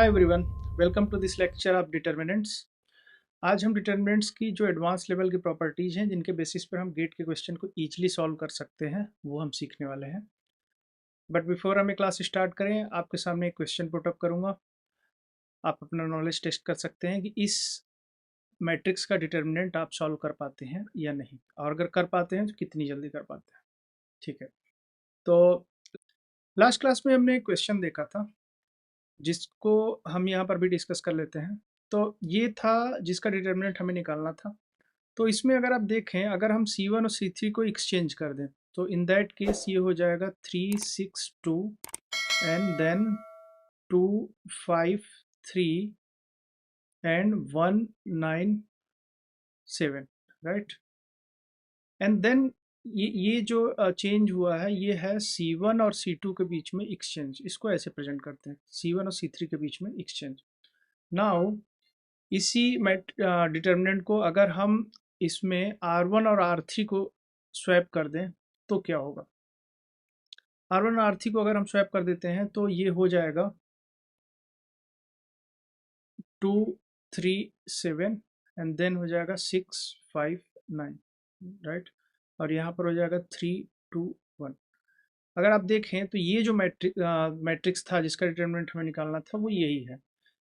Hi everyone, welcome to this lecture of determinants. आज हम determinants की जो एडवांस लेवल की प्रॉपर्टीज़ हैं जिनके बेसिस पर हम गेट के क्वेश्चन को ईजिली सॉल्व कर सकते हैं वो हम सीखने वाले हैं। बट बिफोर हमें क्लास स्टार्ट करें, आपके सामने एक क्वेश्चन पुट अप करूँगा। आप अपना नॉलेज टेस्ट कर सकते हैं कि इस मैट्रिक्स का डिटर्मिनेंट आप सॉल्व कर पाते हैं या नहीं, और अगर कर पाते हैं तो कितनी जल्दी कर पाते हैं। ठीक है, तो लास्ट क्लास में हमने एक क्वेश्चन देखा था जिसको हम यहाँ पर भी डिस्कस कर लेते हैं। तो ये था जिसका डिटर्मिनेंट हमें निकालना था। तो इसमें अगर आप देखें, अगर हम C1 और C3 को एक्सचेंज कर दें तो इन दैट केस ये हो जाएगा 3 6 2 and then 2 5 3 and 1 9 7, right. And then ये जो चेंज हुआ है ये है C1 और C2 के बीच में एक्सचेंज। इसको ऐसे प्रेजेंट करते हैं, C1 और C3 के बीच में एक्सचेंज। नाउ इसी डिटर्मिनेंट को अगर हम इसमें R1 और R3 को स्वैप कर दें तो क्या होगा। R1 और R3 को अगर हम स्वैप कर देते हैं तो ये हो जाएगा 2 3 7 एंड देन हो जाएगा 6 5 9, राइट। और यहाँ पर हो जाएगा 3 2 1। अगर आप देखें तो ये जो मैट्रिक्स था जिसका डिटर्मिनेंट हमें निकालना था वो यही है।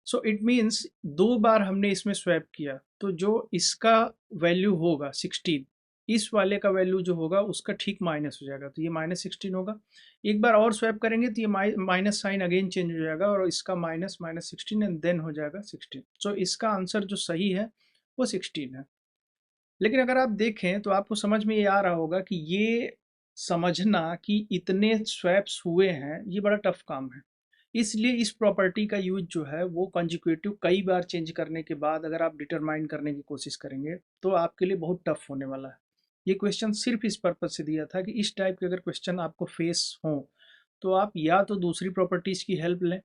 सो इट मीन्स दो बार हमने इसमें स्वैप किया तो जो इसका वैल्यू होगा 16, इस वाले का वैल्यू जो होगा उसका ठीक माइनस हो जाएगा, तो ये -16 होगा। एक बार और स्वैप करेंगे तो ये माइनस साइन अगेन चेंज हो जाएगा और इसका -16 एंड देन हो जाएगा 16। सो इसका आंसर जो सही है वो 16 है। लेकिन अगर आप देखें तो आपको समझ में ये आ रहा होगा कि ये समझना कि इतने स्वैप्स हुए हैं ये बड़ा टफ काम है। इसलिए इस प्रॉपर्टी का यूज जो है वो कंजिक्यूटिव कई बार चेंज करने के बाद अगर आप डिटरमाइन करने की कोशिश करेंगे तो आपके लिए बहुत टफ होने वाला है। ये क्वेश्चन सिर्फ इस पर्पज से दिया था कि इस टाइप के अगर क्वेश्चन आपको फेस हो तो आप या तो दूसरी प्रॉपर्टीज़ की हेल्प लें,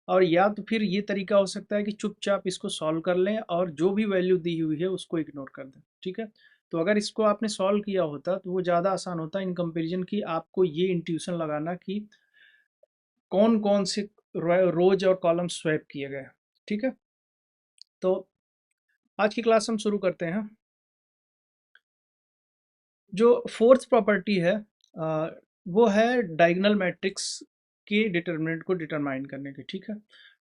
और या तो फिर ये तरीका हो सकता है कि चुपचाप इसको सॉल्व कर लें और जो भी वैल्यू दी हुई है उसको इग्नोर कर दें। ठीक है, तो अगर इसको आपने सॉल्व किया होता तो वो ज़्यादा आसान होता इन कंपेरिजन कि आपको ये इंट्यूशन लगाना कि कौन कौन से रोज और कॉलम स्वैप किए गए। ठीक है, तो आज की क्लास हम शुरू करते हैं। जो फोर्थ प्रॉपर्टी है वो है डायगोनल मैट्रिक्स के डिटरमिनेंट को डिटरमाइन करने की। ठीक है,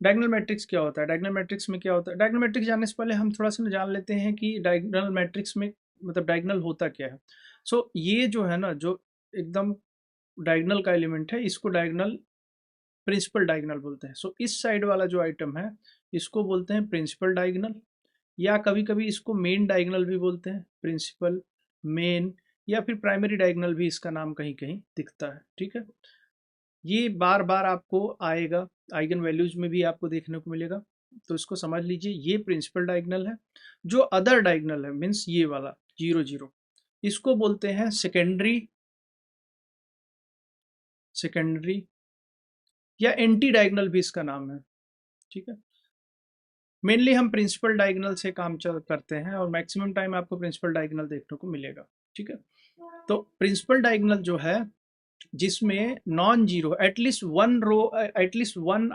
डायगोनल मैट्रिक्स क्या होता है, डायगोनल मैट्रिक्स में क्या होता है। डायगोनल मैट्रिक्स जानने से पहले हम थोड़ा सा जान लेते हैं कि डायगोनल मैट्रिक्स में मतलब डायगोनल होता क्या है। सो ये जो है ना, जो एकदम डायगोनल का एलिमेंट है इसको डायगोनल प्रिंसिपल डायगोनल बोलते हैं। सो इस साइड वाला जो आइटम है इसको बोलते हैं प्रिंसिपल डायगोनल, या कभी कभी इसको मेन डायगोनल भी बोलते हैं, प्रिंसिपल मेन, या फिर प्राइमरी डायगोनल भी इसका नाम कहीं कहीं दिखता है। ठीक है, ये बार बार आपको आएगा, आइगन वैल्यूज में भी आपको देखने को मिलेगा। तो इसको समझ लीजिए, ये प्रिंसिपल डायगोनल है। जो अदर डायगोनल है मीन्स ये वाला 0 0, इसको बोलते हैं सेकेंडरी, सेकेंडरी या एंटी डायगोनल भी इसका नाम है। ठीक है, मेनली हम प्रिंसिपल डायगोनल से काम करते हैं और मैक्सिमम टाइम आपको प्रिंसिपल डायगोनल देखने को मिलेगा। ठीक है, तो प्रिंसिपल डायगोनल जो है जिसमें non zero at least one row, at least one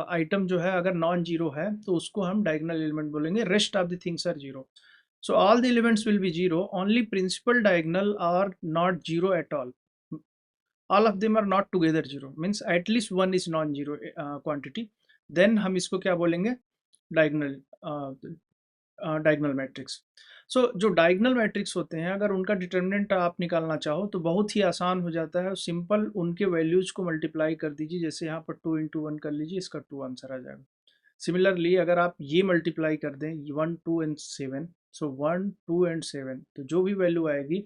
item जो है अगर नॉन जीरो है तो उसको हम डायगोनल एलिमेंट बोलेंगे। Rest of the things are zero, so all the elements will be zero, only principal diagonal are not zero at all of them are not together zero, means at least one is non zero quantity, then हम इसको क्या बोलेंगे, diagonal diagonal matrix. सो जो diagonal matrix होते हैं अगर उनका determinant आप निकालना चाहो तो बहुत ही आसान हो जाता है। सिंपल उनके वैल्यूज को मल्टीप्लाई कर दीजिए, जैसे यहाँ पर 2 × 1 कर लीजिए, इसका 2 आंसर आ जाएगा। सिमिलरली अगर आप ये मल्टीप्लाई कर दें 1 2 एंड 7, सो 1 2 एंड 7, तो जो भी वैल्यू आएगी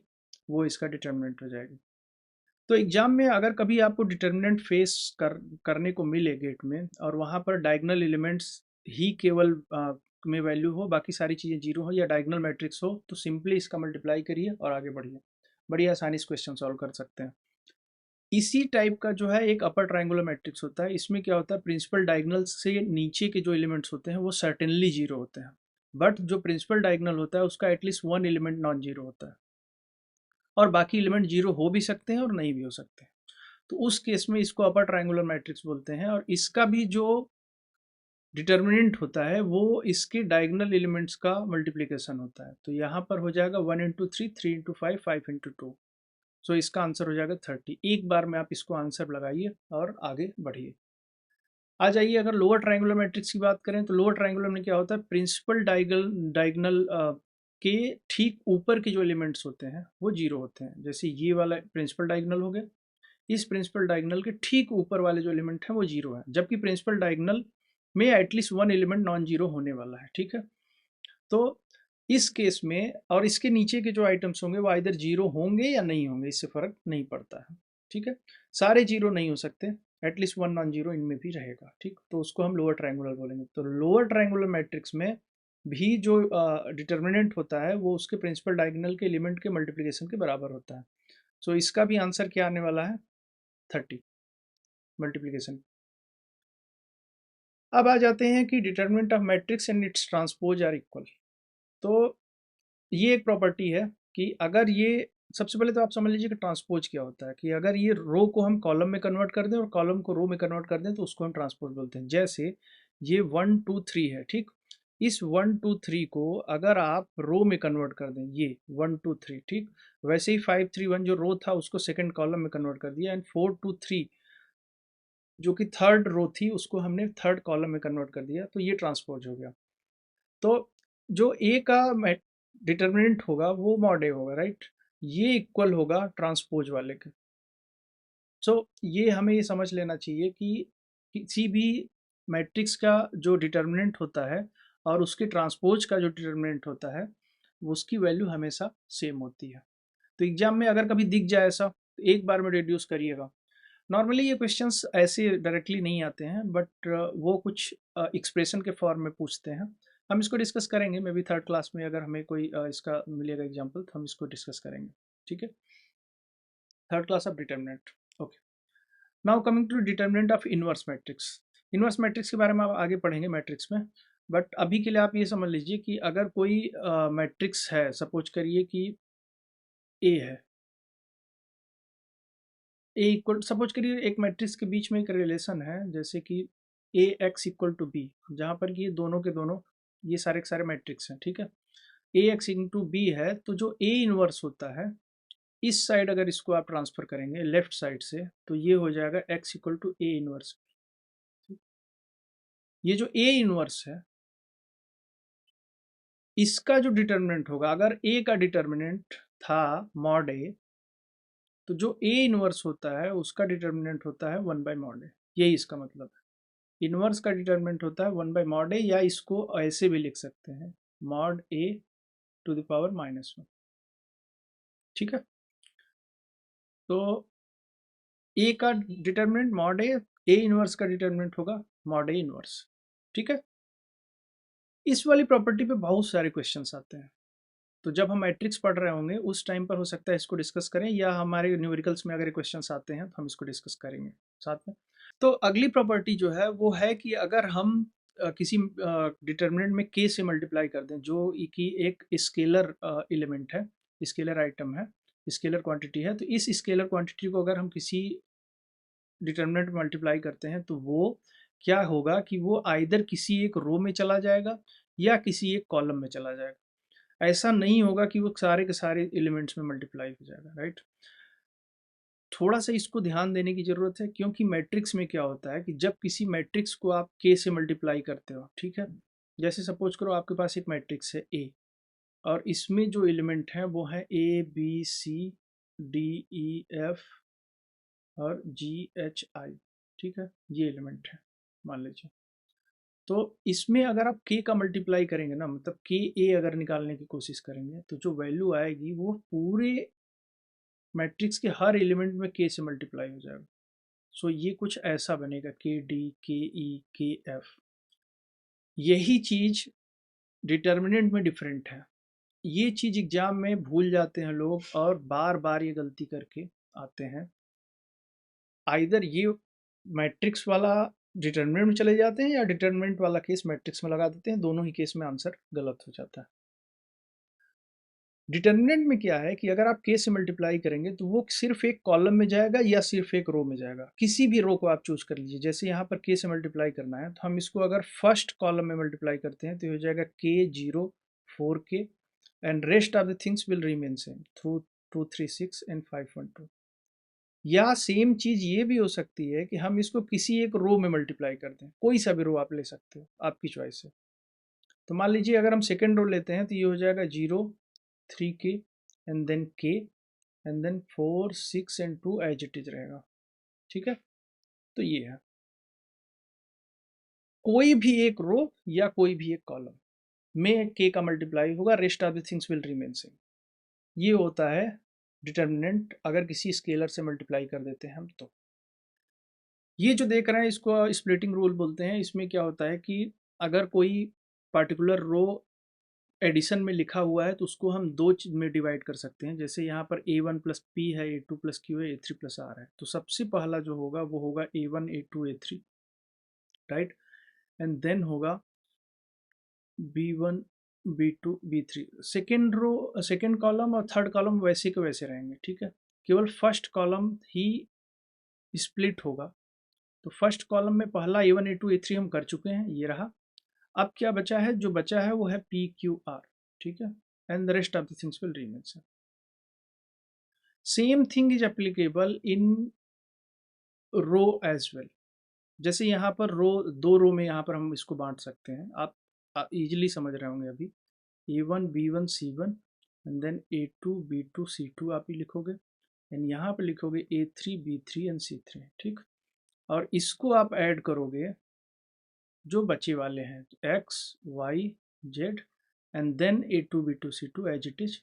वो इसका डिटर्मिनेंट हो जाएगी। तो एग्जाम में अगर कभी आपको डिटर्मिनेंट फेस करने को मिले गेट में और वहाँ पर डायगोनल एलिमेंट्स ही केवल में वैल्यू हो, बाकी सारी चीज़ें जीरो हो, या डायगोनल मैट्रिक्स हो, तो सिंपली इसका मल्टीप्लाई करिए और आगे बढ़िए, बड़ी आसानी से क्वेश्चन सॉल्व कर सकते हैं। इसी टाइप का जो है एक अपर ट्रायंगुलर मैट्रिक्स होता है। इसमें क्या होता है, प्रिंसिपल डायगोनल से नीचे के जो एलिमेंट्स होते हैं वो सर्टेनली जीरो होते हैं, बट जो प्रिंसिपल डायगोनल होता है उसका at least one element non zero होता है, और बाकी एलिमेंट जीरो हो भी सकते हैं और नहीं भी हो सकते हैं। तो उस केस में इसको अपर ट्रायंगुलर मैट्रिक्स बोलते हैं। और इसका भी जो डिटर्मिनेंट होता है वो इसके डायगोनल एलिमेंट्स का मल्टीप्लिकेशन होता है। तो यहाँ पर हो जाएगा 1 इंटू 3, 3 इंटू 5, 5 इंटू 2। सो इसका आंसर हो जाएगा 30। एक बार में आप इसको आंसर लगाइए और आगे बढ़िए। आ जाइए, अगर लोअर ट्रायंगुलर मैट्रिक्स की बात करें तो लोअर ट्रायंगुलर में क्या होता है, प्रिंसिपल डायगोनल के ठीक ऊपर के जो एलिमेंट्स होते हैं वो जीरो होते हैं। जैसे ये वाला प्रिंसिपल डायगोनल हो गया, इस प्रिंसिपल डायगोनल के ठीक ऊपर वाले जो एलिमेंट हैं वो जीरो है, जबकि प्रिंसिपल डायगोनल में at least one element non zero होने वाला है। ठीक है, तो इस केस में और इसके नीचे के जो आइटम्स होंगे वो आइदर जीरो होंगे या नहीं होंगे, इससे फर्क नहीं पड़ता है। ठीक है, सारे जीरो नहीं हो सकते, एटलीस्ट वन नॉन जीरो इनमें भी रहेगा। ठीक, तो उसको हम लोअर ट्रायंगुलर बोलेंगे। तो लोअर ट्रायंगुलर मैट्रिक्स में भी जो डिटर्मिनेंट होता है वो उसके प्रिंसिपल डायगोनल के एलिमेंट के मल्टीप्लिकेशन के बराबर होता है। सो इसका भी आंसर क्या आने वाला है, 30 मल्टीप्लिकेशन। अब आ जाते हैं कि determinant of matrix and its transpose are equal. तो ये एक प्रॉपर्टी है कि अगर ये, सबसे पहले तो आप समझ लीजिए कि ट्रांसपोज क्या होता है, कि अगर ये रो को हम कॉलम में कन्वर्ट कर दें और कॉलम को रो में कन्वर्ट कर दें तो उसको हम ट्रांसपोज बोलते हैं। जैसे ये 1 2 3 है, ठीक, इस 1 2 3 को अगर आप रो में कन्वर्ट कर दें, ये 1 2 3, ठीक, वैसे ही 5 3 1 जो रो था उसको सेकेंड कॉलम में कन्वर्ट कर दिया, एंड 4 2 3 जो कि थर्ड रो थी उसको हमने थर्ड कॉलम में कन्वर्ट कर दिया, तो ये ट्रांसपोज हो गया। तो जो ए का डिटर्मिनेंट होगा वो मॉड ए होगा, राइट, ये इक्वल होगा ट्रांसपोज वाले के। सो ये हमें ये समझ लेना चाहिए कि किसी भी मैट्रिक्स का जो डिटर्मिनेंट होता है और उसके ट्रांसपोज का जो डिटर्मिनेंट होता है उसकी वैल्यू हमेशा सेम होती है। तो एग्जाम में अगर कभी दिख जाए ऐसा तो एक बार में रिड्यूस करिएगा। नॉर्मली ये क्वेश्चंस ऐसे डायरेक्टली नहीं आते हैं, बट वो कुछ एक्सप्रेशन के फॉर्म में पूछते हैं। हम इसको डिस्कस करेंगे, मे बी थर्ड क्लास में अगर हमें कोई इसका मिलेगा एग्जांपल तो हम इसको डिस्कस करेंगे। ठीक है, third class of determinant. Okay, now coming to determinant of inverse matrix. Inverse matrix के बारे में आप आगे पढ़ेंगे मैट्रिक्स में, बट अभी के लिए आप ये समझ लीजिए कि अगर कोई मैट्रिक्स है, सपोज करिए कि ए है, ए इक्वल, सपोज करिए एक मैट्रिक्स के बीच में एक रिलेशन है, जैसे कि ए एक्स इक्वल टू बी, जहाँ पर कि ये दोनों के दोनों ये सारे के सारे मैट्रिक्स हैं। ठीक है, ए एक्स इंटू बी है, तो जो ए इनवर्स होता है इस साइड अगर इसको आप ट्रांसफर करेंगे लेफ्ट साइड से तो ये हो जाएगा X equal to A inverse. ये जो ए इनवर्स है इसका जो डिटर्मिनेंट होगा, अगर ए का डिटर्मिनेंट था मॉड ए, तो जो ए इनवर्स होता है उसका डिटर्मिनेंट होता है 1 बाई मॉड ए। यही इसका मतलब है, इनवर्स का डिटर्मिनेंट होता है 1 बाई मॉड ए, या इसको ऐसे भी लिख सकते हैं mod A to the power -1। ठीक है, तो ए का डिटर्मिनेंट मॉड ए इनवर्स का डिटर्मिनेंट होगा मॉड ए इनवर्स। ठीक है, इस वाली प्रॉपर्टी पे बहुत सारे क्वेश्चंस आते हैं, तो जब हम मैट्रिक्स पढ़ रहे होंगे उस टाइम पर हो सकता है इसको डिस्कस करें, या हमारे न्यूमेरिकल्स में अगर क्वेश्चंस आते हैं तो हम इसको डिस्कस करेंगे साथ में। तो अगली प्रॉपर्टी जो है वो है कि अगर हम किसी डिटर्मिनेंट में k से मल्टीप्लाई कर दें, जो कि एक स्केलर एलिमेंट है, स्केलर आइटम है, स्केलर क्वांटिटी है, तो इस स्केलर क्वांटिटी को अगर हम किसी डिटर्मिनेंट में मल्टीप्लाई करते हैं तो वो क्या होगा कि वो आइदर किसी एक रो में चला जाएगा या किसी एक कॉलम में चला जाएगा। ऐसा नहीं होगा कि वो सारे के सारे एलिमेंट्स में मल्टीप्लाई हो जाएगा, राइट। थोड़ा सा इसको ध्यान देने की ज़रूरत है, क्योंकि मैट्रिक्स में क्या होता है कि जब किसी मैट्रिक्स को आप के से मल्टीप्लाई करते हो, ठीक है, जैसे सपोज करो आपके पास एक मैट्रिक्स है ए, और इसमें जो एलिमेंट हैं वो हैं A B C D E F और जी एच आई। ठीक है, ये एलिमेंट है मान लीजिए। तो इसमें अगर आप के का मल्टीप्लाई करेंगे ना, मतलब के ए अगर निकालने की कोशिश करेंगे तो जो वैल्यू आएगी वो पूरे मैट्रिक्स के हर एलिमेंट में के से मल्टीप्लाई हो जाएगा। सो ये कुछ ऐसा बनेगा के डी के ई के एफ। यही चीज डिटर्मिनेंट में डिफरेंट है, ये चीज एग्जाम में भूल जाते हैं लोग और बार बार ये गलती करके आते हैं। आइदर ये मैट्रिक्स वाला डिटर्मिनेंट में चले जाते हैं या डिटर्मिनेंट वाला केस मैट्रिक्स में लगा देते हैं, दोनों ही केस में आंसर गलत हो जाता है। डिटर्मिनेंट में क्या है कि अगर आप k से मल्टीप्लाई करेंगे तो वो सिर्फ एक कॉलम में जाएगा या सिर्फ एक रो में जाएगा, किसी भी रो को आप चूज कर लीजिए। जैसे यहाँ पर k से मल्टीप्लाई करना है तो हम इसको अगर फर्स्ट कॉलम में मल्टीप्लाई करते हैं तो ये हो जाएगा k 0 4k and rest of the things will remain same through 2 3 6 and 5 1 2। या सेम चीज ये भी हो सकती है कि हम इसको किसी एक रो में मल्टीप्लाई कर दें, कोई सा भी रो आप ले सकते हो, आपकी चॉइस है। तो मान लीजिए अगर हम सेकेंड रो लेते हैं तो ये हो जाएगा 0 3k and then k and then 4 6 and 2 as it is रहेगा। ठीक है, तो ये है कोई भी एक रो या कोई भी एक कॉलम में k का मल्टीप्लाई होगा, rest of the things will remain same. ये होता है डिटर्मिनेंट अगर किसी स्केलर से मल्टीप्लाई कर देते हैं हम तो। ये जो देख रहे हैं इसको स्प्लिटिंग रूल बोलते हैं। इसमें क्या होता है कि अगर कोई पर्टिकुलर रो एडिशन में लिखा हुआ है तो उसको हम दो में डिवाइड कर सकते हैं। जैसे यहाँ पर a1 प्लस पी है, a2 प्लस क्यू है, a3 प्लस आर है। तो सबसे पहला जो होगा वो होगा a1 a2 a3, right, and then होगा b1 b2 b3। Second row second column और थर्ड कॉलम वैसे के वैसे रहेंगे। ठीक है, केवल फर्स्ट कॉलम ही स्प्लिट होगा। तो फर्स्ट कॉलम में पहला a1 a2 a3 हम कर चुके हैं, ये रहा। अब क्या बचा है, जो बचा है वो है पी क्यू आर। ठीक है, and the rest of the things will remain same. Same thing is applicable in row as well. जैसे यहाँ पर रो, दो रो में यहाँ पर हम इसको बांट सकते हैं। आप इजीली समझ रहे होंगे अभी। a1 b1 c1 and then a2 b2 c2 आप ही लिखोगे, एंड यहाँ पर लिखोगे a3 b3 एंड c3। ठीक, और इसको आप ऐड करोगे जो बचे वाले हैं x y z and then a2 b2 c2 as it is.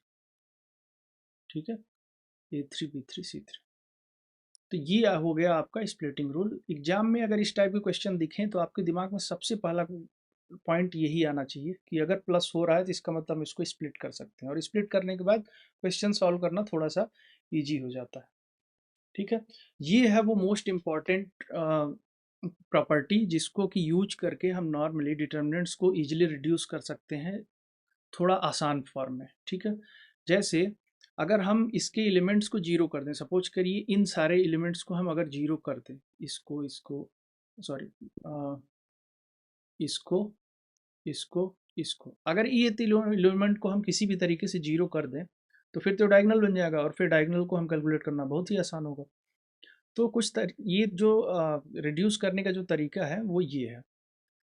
ठीक है, a3 b3 c3। तो ये हो गया आपका स्प्लिटिंग रूल। एग्जाम में अगर इस टाइप के क्वेश्चन दिखें तो आपके दिमाग में सबसे पहला पॉइंट यही आना चाहिए कि अगर प्लस हो रहा है तो इसका मतलब हम इसको स्प्लिट कर सकते हैं, और स्प्लिट करने के बाद क्वेश्चन सॉल्व करना थोड़ा सा ईजी हो जाता है। ठीक है, ये है वो मोस्ट इम्पॉर्टेंट प्रॉपर्टी जिसको कि यूज करके हम नॉर्मली डिटर्मिनेंट्स को ईजिली रिड्यूस कर सकते हैं थोड़ा आसान फॉर्म में। ठीक है, जैसे अगर हम इसके एलिमेंट्स को जीरो कर दें, सपोज करिए इन सारे एलिमेंट्स को हम अगर जीरो कर दें, इसको इसको सॉरी इसको इसको इसको, अगर ये तीनों एलिमेंट को हम किसी भी तरीके से जीरो कर दें तो फिर तो डायगोनल बन जाएगा, और फिर डायगोनल को हम कैलकुलेट करना बहुत ही आसान होगा। तो ये जो रिड्यूस करने का जो तरीका है वो ये है।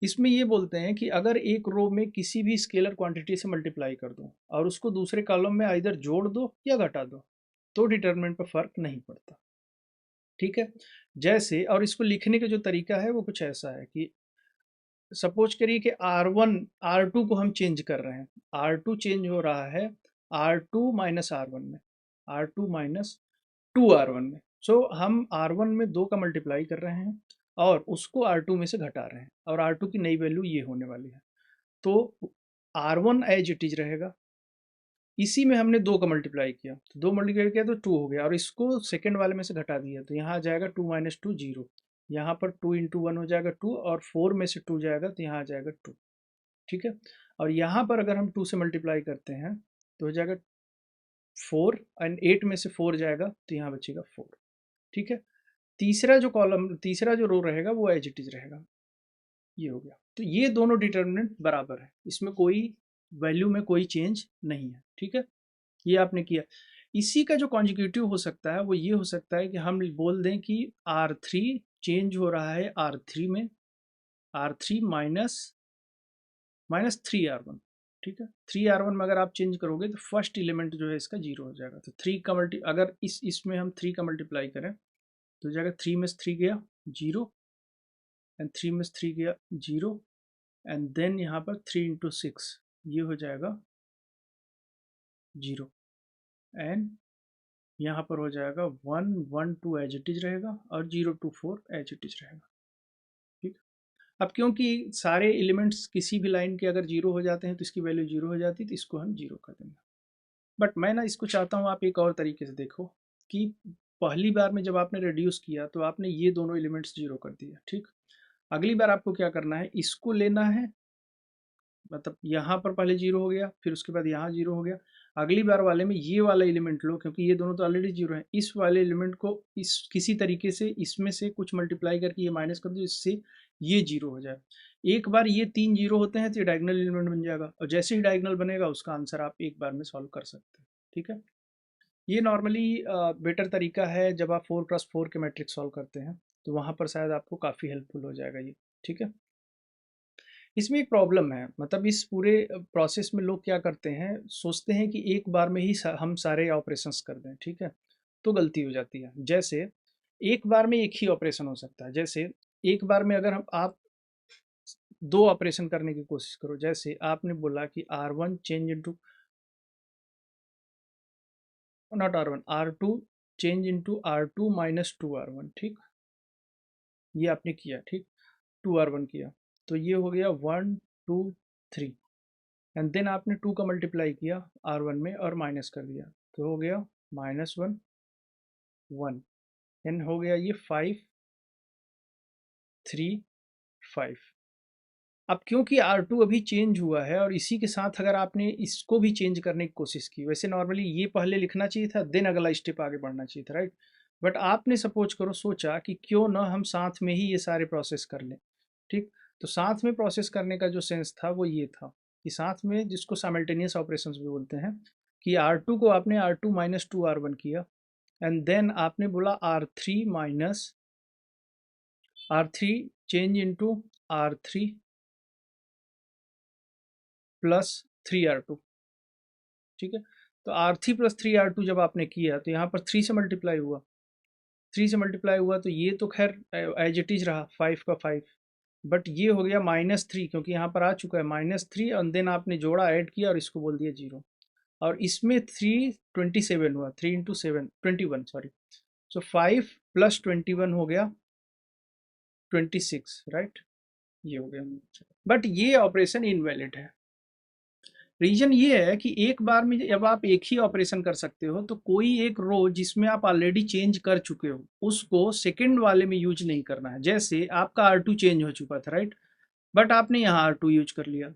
इसमें ये बोलते हैं कि अगर एक रो में किसी भी स्केलर क्वांटिटी से मल्टीप्लाई कर दो और उसको दूसरे कॉलम में आइदर जोड़ दो या घटा दो तो डिटरमिनेंट पर फर्क नहीं पड़ता। ठीक है, जैसे और इसको लिखने का जो तरीका है वो कुछ ऐसा है कि सपोज करिए कि R1 R2 को हम चेंज कर रहे हैं, R2 चेंज हो रहा है R2 माइनस R1 में, R2 माइनस 2R1 में। सो हम R1 में 2 का मल्टीप्लाई कर रहे हैं और उसको R2 में से घटा रहे हैं, और R2 की नई वैल्यू ये होने वाली है। तो R1 एज इट इज रहेगा, इसी में हमने 2 का मल्टीप्लाई किया तो 2 मल्टीप्लाई किया तो 2 हो गया, और इसको सेकेंड वाले में से घटा दिया तो यहाँ आ जाएगा 2 माइनस 2 0। यहाँ पर 2 इंटू 1 हो जाएगा 2, और 4 में से 2 जाएगा तो यहाँ आ जाएगा 2। ठीक है, और यहाँ पर अगर हम 2 से मल्टीप्लाई करते हैं तो हो जाएगा 4, एंड 8 में से 4 जाएगा तो यहाँ बचेगा 4। ठीक है, तीसरा जो रो रहेगा वो एज इट इज रहेगा। ये हो गया। तो ये दोनों डिटर्मिनेंट बराबर है, इसमें कोई वैल्यू में कोई चेंज नहीं है। ठीक है, ये आपने किया। इसी का जो कॉन्जिक्यूटिव हो सकता है वो ये हो सकता है कि हम बोल दें कि R3 चेंज हो रहा है R3 में, R3 माइनस 3R1। ठीक है, 3R1 में अगर आप चेंज करोगे तो फर्स्ट एलिमेंट जो है इसका 0 हो जाएगा। तो 3 का अगर इसमें हम 3 का मल्टीप्लाई करें तो हो जाएगा 3 में से 3 गया 0, एंड 3 में से 3 गया 0, एंड देन यहाँ पर 3 इंटू 6 ये हो जाएगा 0, एंड यहाँ पर हो जाएगा 1 1 2 एज इट इज रहेगा, और 0 2 4 एज इट इज रहेगा। ठीक, अब क्योंकि सारे एलिमेंट्स किसी भी लाइन के अगर 0 हो जाते हैं तो इसकी वैल्यू 0 हो जाती है, तो इसको हम 0 कर देंगे। बट मैं ना इसको चाहता हूँ आप एक और तरीके से देखो कि पहली बार में जब आपने रिड्यूस किया तो आपने ये दोनों एलिमेंट्स 0 कर दिया। ठीक, अगली बार आपको क्या करना है, इसको लेना है, मतलब यहाँ पर पहले 0 हो गया, फिर उसके बाद यहाँ 0 हो गया। अगली बार वाले में ये वाला एलिमेंट लो, क्योंकि ये दोनों तो ऑलरेडी जीरो है, इस वाले एलिमेंट को इस किसी तरीके से इसमें से कुछ मल्टीप्लाई करके ये माइनस कर दो, इससे ये जीरो हो जाए। एक बार ये 3 जीरो होते हैं तो ये डायगोनल एलिमेंट बन जाएगा, और जैसे ही डायगोनल बनेगा उसका आंसर आप एक बार में सॉल्व कर सकते हैं। ठीक है, ये नॉर्मली बेटर तरीका है जब आप 4x4 के मैट्रिक्स सॉल्व करते हैं, तो वहाँ पर शायद आपको काफ़ी हेल्पफुल हो जाएगा ये। ठीक है, इसमें एक प्रॉब्लम है, मतलब इस पूरे प्रोसेस में लोग क्या करते हैं, सोचते हैं कि एक बार में ही हम सारे ऑपरेशंस कर दें। ठीक है, तो गलती हो जाती है। जैसे एक बार में एक ही ऑपरेशन हो सकता है, जैसे एक बार में अगर आप दो ऑपरेशन करने की कोशिश करो, जैसे आपने बोला कि R1 change into, not R1, R2 change into R2 minus 2R1। ठीक, ये आपने किया, ठीक, 2R1 किया, तो ये हो गया 1 2 3, एंड देन आपने 2 का मल्टीप्लाई किया R1 में और माइनस कर दिया, तो हो गया -1 1, एंड हो गया ये 5 3 5। अब क्योंकि R2 अभी चेंज हुआ है और इसी के साथ अगर आपने इसको भी चेंज करने की कोशिश की, वैसे नॉर्मली ये पहले लिखना चाहिए था, देन अगला स्टेप आगे बढ़ना चाहिए था, राइट। बट आपने सपोज करो सोचा कि क्यों ना हम साथ में ही ये सारे प्रोसेस कर लें। ठीक, तो साथ में प्रोसेस करने का जो सेंस था वो ये था कि साथ में, जिसको साइमल्टेनियस ऑपरेशंस भी बोलते हैं, कि R2 को आपने R2 माइनस 2R1 किया, एंड देन आपने बोला R3 minus R3 change into R3 plus 3R2। ठीक है, तो R3 प्लस 3R2 जब आपने किया तो यहाँ पर 3 से मल्टीप्लाई हुआ, 3 से मल्टीप्लाई हुआ, तो ये तो खैर एज इट इज रहा 5 का 5, बट ये हो गया -3, क्योंकि यहाँ पर आ चुका है -3, और देन आपने जोड़ा ऐड किया और इसको बोल दिया 0, और इसमें 3 27 हुआ, 3 इंटू 7 21, सॉरी, सो 5 प्लस 21 हो गया 26, राइट, ये हो गया। बट ये ऑपरेशन इनवैलिड है। रीजन ये है कि एक बार में जब आप एक ही ऑपरेशन कर सकते हो, तो कोई एक रो जिसमें आप ऑलरेडी चेंज कर चुके हो उसको सेकंड वाले में यूज नहीं करना है। जैसे आपका R2 चेंज हो चुका था, राइट, बट आपने यहाँ R2 यूज कर लिया,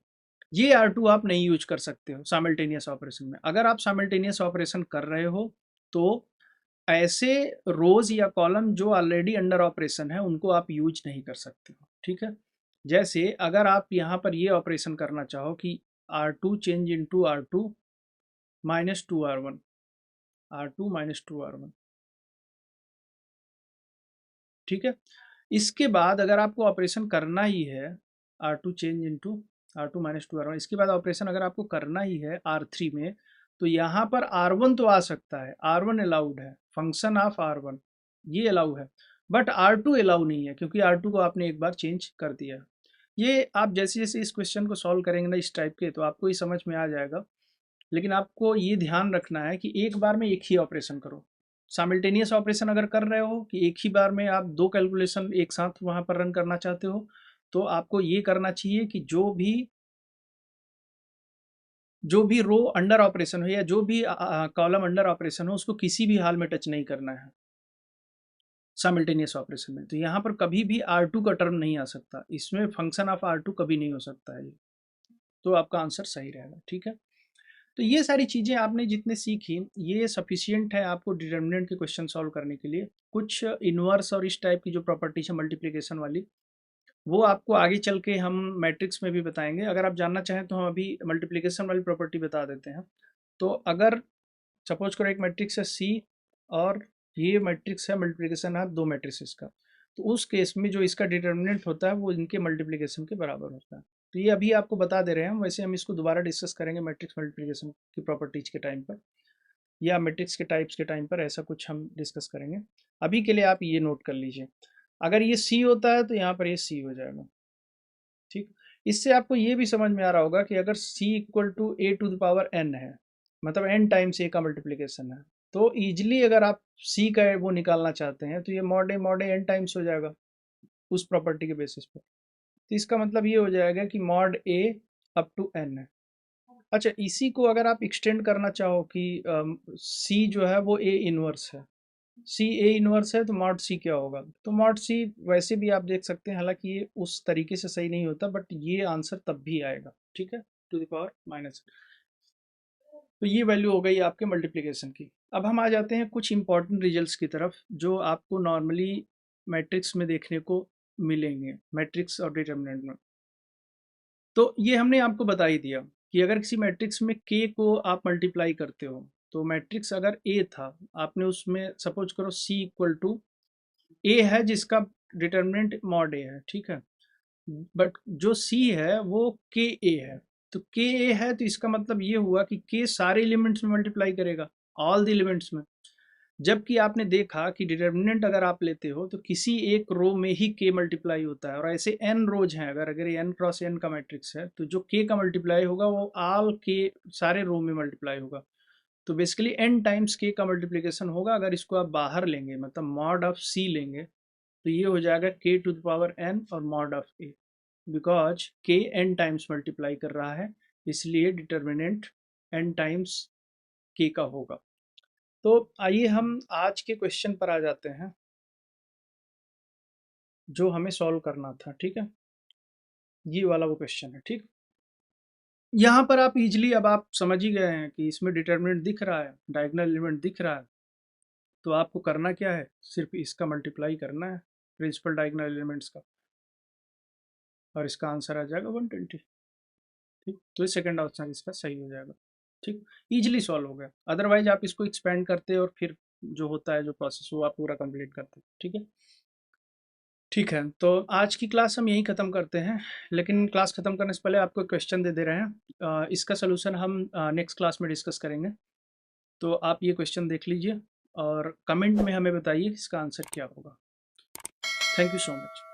ये R2 आप नहीं यूज कर सकते हो साइमल्टेनियस ऑपरेशन में। अगर आप साइमल्टेनियस ऑपरेशन कर रहे हो तो ऐसे रोज या कॉलम जो ऑलरेडी अंडर ऑपरेशन है उनको आप यूज नहीं कर सकते हो। ठीक है, जैसे अगर आप यहाँ पर ये ऑपरेशन करना चाहो कि R2 change into R2 minus 2R1, R2 minus 2R1, ठीक है, इसके बाद अगर आपको ऑपरेशन करना ही है R2 change into R2 minus 2R1, इसके बाद ऑपरेशन अगर आपको करना ही है R3 में, तो यहाँ पर R1 तो आ सकता है, R1 अलाउड है, फंक्शन ऑफ R1 ये अलाउ है, बट R2 अलाउ नहीं है, क्योंकि R2 को आपने एक बार चेंज कर दिया है। ये आप जैसे जैसे इस क्वेश्चन को सॉल्व करेंगे ना इस टाइप के, तो आपको ये समझ में आ जाएगा। लेकिन आपको ये ध्यान रखना है कि एक बार में एक ही ऑपरेशन करो। साइमल्टेनियस ऑपरेशन अगर कर रहे हो कि एक ही बार में आप दो कैलकुलेशन एक साथ वहाँ पर रन करना चाहते हो, तो आपको ये करना चाहिए कि जो भी रो अंडर ऑपरेशन हो या जो भी कॉलम अंडर ऑपरेशन हो उसको किसी भी हाल में टच नहीं करना है साइमल्टेनियस ऑपरेशन में। तो यहाँ पर कभी भी R2 का टर्म नहीं आ सकता, इसमें फंक्शन ऑफ R2 कभी नहीं हो सकता है, तो आपका आंसर सही रहेगा। ठीक है, तो ये सारी चीज़ें आपने जितने सीखी ये सफिशियंट है आपको डिटर्मिनेंट के क्वेश्चन सॉल्व करने के लिए। कुछ इनवर्स और इस टाइप की जो प्रॉपर्टीज है मल्टीप्लिकेशन वाली, वो आपको आगे चल के हम मैट्रिक्स में भी बताएंगे। अगर आप जानना चाहें तो हम अभी मल्टीप्लिकेशन वाली प्रॉपर्टी बता देते हैं। तो अगर सपोज करो एक मैट्रिक्स है C और ये मैट्रिक्स है मल्टीप्लिकेशन है दो मैट्रिक्स का, तो उस केस में जो इसका डिटर्मिनेंट होता है वो इनके मल्टीप्लिकेशन के बराबर होता है। तो ये अभी आपको बता दे रहे हैं, वैसे हम इसको दोबारा डिस्कस करेंगे मैट्रिक्स मल्टीप्लिकेशन की प्रॉपर्टीज के टाइम पर, या मैट्रिक्स के टाइप्स के टाइम पर, ऐसा कुछ हम डिस्कस करेंगे। अभी के लिए आप ये नोट कर लीजिए, अगर ये C होता है तो यहाँ पर ये C हो जाएगा। ठीक, इससे आपको ये भी समझ में आ रहा होगा कि अगर C equal to a to the power n है, मतलब n टाइम्स a का मल्टीप्लिकेशन है, तो ईजिली अगर आप C का वो निकालना चाहते हैं तो ये मॉड ए n टाइम्स हो जाएगा उस प्रॉपर्टी के बेसिस पर। तो इसका मतलब ये हो जाएगा कि mod a up to n है। अच्छा, इसी को अगर आप एक्सटेंड करना चाहो कि C जो है वो a इनवर्स है, C a इनवर्स है, तो मॉड C क्या होगा, तो मॉड C वैसे भी आप देख सकते हैं, हालांकि ये उस तरीके से सही नहीं होता, बट ये आंसर तब भी आएगा। ठीक है, टू द पावर माइनस। तो ये वैल्यू हो गई आपके मल्टीप्लिकेशन की। अब हम आ जाते हैं कुछ इंपॉर्टेंट रिजल्ट्स की तरफ जो आपको नॉर्मली मैट्रिक्स में देखने को मिलेंगे, मैट्रिक्स और डिटर्मिनेंट में। तो ये हमने आपको बता ही दिया कि अगर किसी मैट्रिक्स में k को आप मल्टीप्लाई करते हो, तो मैट्रिक्स अगर A था, आपने उसमें सपोज करो C इक्वल टू A है जिसका डिटर्मिनेंट मॉड A है, ठीक है, बट जो C है वो के ए है। तो के ए है तो इसका मतलब ये हुआ कि के सारे एलिमेंट्स में मल्टीप्लाई करेगा, ऑल द एलिमेंट्स में। जबकि आपने देखा कि डिटर्मिनेंट अगर आप लेते हो तो किसी एक रो में ही के मल्टीप्लाई होता है, और ऐसे एन रोज हैं, अगर ये एन क्रॉस एन का मैट्रिक्स है तो जो के का मल्टीप्लाई होगा वो ऑल के सारे रो में मल्टीप्लाई होगा। तो बेसिकली एन टाइम्स के का मल्टीप्लिकेशन होगा। अगर इसको आप बाहर लेंगे, मतलब मॉड ऑफ सी लेंगे, तो ये हो जाएगा के टू द पावर एन और मॉड ऑफ ए, बिकॉज के एन टाइम्स मल्टीप्लाई कर रहा है, इसलिए डिटर्मिनेंट एन टाइम्स के का होगा। तो आइए हम आज के क्वेश्चन पर आ जाते हैं जो हमें सॉल्व करना था, ठीक है, ये वाला वो क्वेश्चन है, ठीक। यहाँ पर आप इजीली, अब आप समझ ही गए हैं कि इसमें डिटर्मिनेंट दिख रहा है, डायगोनल एलिमेंट दिख रहा है, तो आपको करना क्या है, सिर्फ इसका मल्टीप्लाई करना है प्रिंसिपल डायगोनल एलिमेंट्स का, और इसका आंसर आ जाएगा 120, ठीक। तो ये सेकंड ऑप्शन इसका सही हो जाएगा, ठीक, इजीली सॉल्व हो गया। अदरवाइज आप इसको एक्सपेंड करते और फिर जो होता है जो प्रोसेस वो आप पूरा कंप्लीट करते, ठीक है। ठीक है, तो आज की क्लास हम यहीं ख़त्म करते हैं, लेकिन क्लास ख़त्म करने से पहले आपको क्वेश्चन दे रहे हैं। इसका सलूशन हम नेक्स्ट क्लास में डिस्कस करेंगे। तो आप ये क्वेश्चन देख लीजिए और कमेंट में हमें बताइए इसका आंसर क्या होगा। Thank you so much.